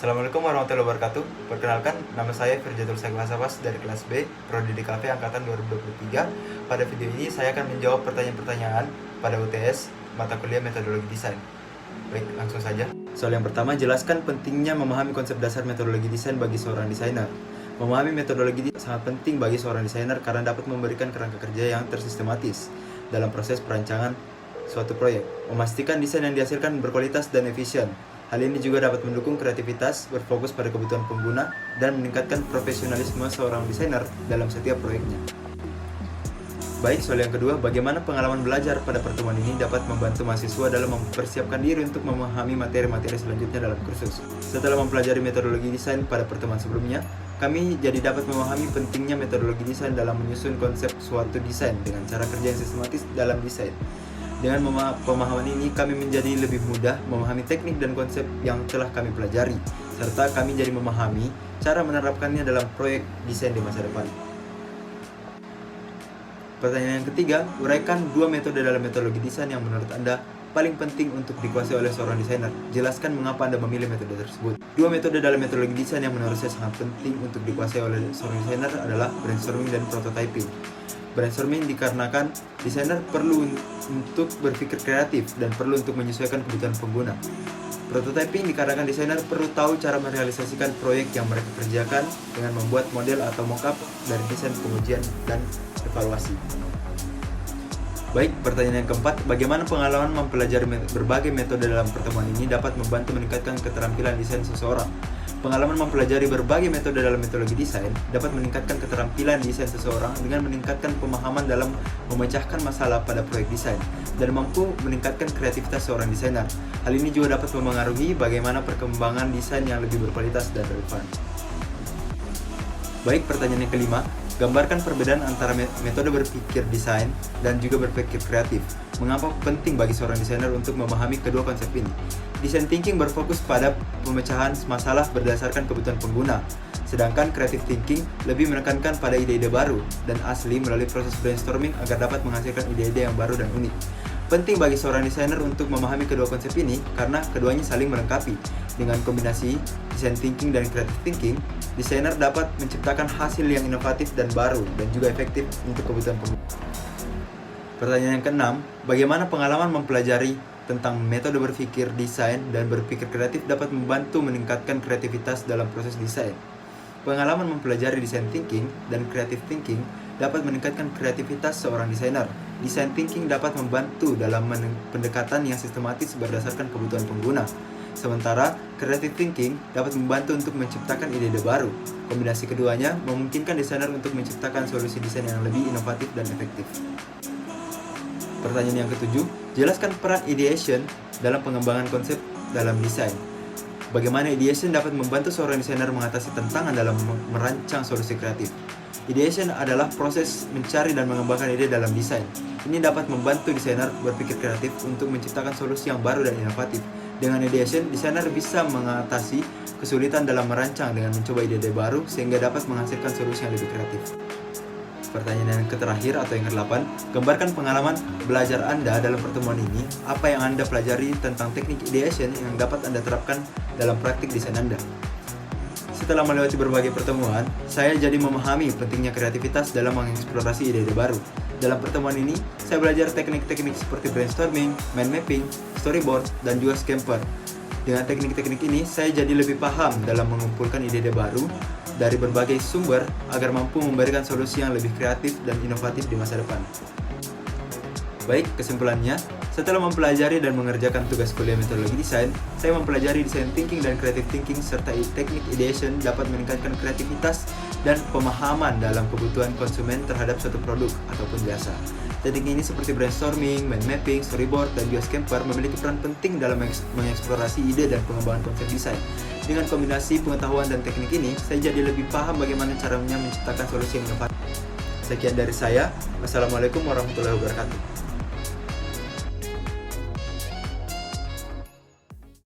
Assalamualaikum warahmatullahi wabarakatuh. Perkenalkan, nama saya Firjatul Saglasabas dari kelas B, Prodi DKV Angkatan 2023. Pada video ini saya akan menjawab pertanyaan-pertanyaan pada UTS mata kuliah metodologi desain. Baik, langsung saja. Soal yang pertama, jelaskan pentingnya memahami konsep dasar metodologi desain bagi seorang desainer. Memahami metodologi desain sangat penting bagi seorang desainer karena dapat memberikan kerangka kerja yang tersistematis dalam proses perancangan suatu proyek, memastikan desain yang dihasilkan berkualitas dan efisien. Hal ini juga dapat mendukung kreativitas, berfokus pada kebutuhan pengguna, dan meningkatkan profesionalisme seorang desainer dalam setiap proyeknya. Baik, soal yang kedua, bagaimana pengalaman belajar pada pertemuan ini dapat membantu mahasiswa dalam mempersiapkan diri untuk memahami materi-materi selanjutnya dalam kursus. Setelah mempelajari metodologi desain pada pertemuan sebelumnya, kami jadi dapat memahami pentingnya metodologi desain dalam menyusun konsep suatu desain dengan cara kerja yang sistematis dalam desain. Dengan pemahaman ini, kami menjadi lebih mudah memahami teknik dan konsep yang telah kami pelajari, serta kami jadi memahami cara menerapkannya dalam proyek desain di masa depan. Pertanyaan yang ketiga, uraikan dua metode dalam metodologi desain yang menurut Anda paling penting untuk dikuasai oleh seorang desainer. Jelaskan mengapa Anda memilih metode tersebut. Dua metode dalam metodologi desain yang menurut saya sangat penting untuk dikuasai oleh seorang desainer adalah brainstorming dan prototyping. Brainstorming dikarenakan desainer perlu untuk berpikir kreatif dan perlu untuk menyesuaikan kebutuhan pengguna. Prototyping dikarenakan desainer perlu tahu cara merealisasikan proyek yang mereka kerjakan dengan membuat model atau mockup dari desain, pengujian, dan evaluasi. Baik, pertanyaan yang keempat, bagaimana pengalaman mempelajari berbagai metode dalam pertemuan ini dapat membantu meningkatkan keterampilan desain seseorang? Pengalaman mempelajari berbagai metode dalam metodologi desain dapat meningkatkan keterampilan desain seseorang dengan meningkatkan pemahaman dalam memecahkan masalah pada proyek desain dan mampu meningkatkan kreativitas seorang desainer. Hal ini juga dapat mempengaruhi bagaimana perkembangan desain yang lebih berkualitas dan relevan. Baik, pertanyaan yang kelima, gambarkan perbedaan antara metode berpikir desain dan juga berpikir kreatif. Mengapa penting bagi seorang desainer untuk memahami kedua konsep ini? Design thinking berfokus pada pemecahan masalah berdasarkan kebutuhan pengguna, sedangkan creative thinking lebih menekankan pada ide-ide baru dan asli melalui proses brainstorming agar dapat menghasilkan ide-ide yang baru dan unik. Penting bagi seorang desainer untuk memahami kedua konsep ini karena keduanya saling melengkapi. Dengan kombinasi design thinking dan creative thinking, desainer dapat menciptakan hasil yang inovatif dan baru dan juga efektif untuk kebutuhan pengguna. Pertanyaan yang keenam, bagaimana pengalaman mempelajari tentang metode berpikir desain dan berpikir kreatif dapat membantu meningkatkan kreativitas dalam proses desain? Pengalaman mempelajari design thinking dan creative thinking dapat meningkatkan kreativitas seorang desainer. Design thinking dapat membantu dalam pendekatan yang sistematis berdasarkan kebutuhan pengguna. Sementara creative thinking dapat membantu untuk menciptakan ide-ide baru. Kombinasi keduanya memungkinkan desainer untuk menciptakan solusi desain yang lebih inovatif dan efektif. Pertanyaan yang ketujuh, jelaskan peran ideation dalam pengembangan konsep dalam desain. Bagaimana ideation dapat membantu seorang desainer mengatasi tantangan dalam merancang solusi kreatif? Ideation adalah proses mencari dan mengembangkan ide dalam desain. Ini dapat membantu desainer berpikir kreatif untuk menciptakan solusi yang baru dan inovatif. Dengan ideation, desainer bisa mengatasi kesulitan dalam merancang dengan mencoba ide-ide baru sehingga dapat menghasilkan solusi yang lebih kreatif. Pertanyaan yang terakhir atau yang ke-8, gambarkan pengalaman belajar Anda dalam pertemuan ini. Apa yang Anda pelajari tentang teknik ideation yang dapat Anda terapkan dalam praktik desain Anda? Setelah melewati berbagai pertemuan, saya jadi memahami pentingnya kreativitas dalam mengeksplorasi ide-ide baru. Dalam pertemuan ini, saya belajar teknik-teknik seperti brainstorming, mind mapping, storyboard, dan juga scamper. Dengan teknik-teknik ini, saya jadi lebih paham dalam mengumpulkan ide-ide baru dari berbagai sumber agar mampu memberikan solusi yang lebih kreatif dan inovatif di masa depan. Baik, kesimpulannya, setelah mempelajari dan mengerjakan tugas kuliah metodologi desain, saya mempelajari design thinking dan creative thinking serta teknik ideation dapat meningkatkan kreativitas dan pemahaman dalam kebutuhan konsumen terhadap suatu produk ataupun jasa. Teknik ini seperti brainstorming, mind mapping, storyboard, dan juga scamper memiliki peran penting dalam mengeksplorasi ide dan pengembangan konsep desain. Dengan kombinasi pengetahuan dan teknik ini, saya jadi lebih paham bagaimana caranya menciptakan solusi yang inovatif. Sekian dari saya. Wassalamualaikum warahmatullahi wabarakatuh.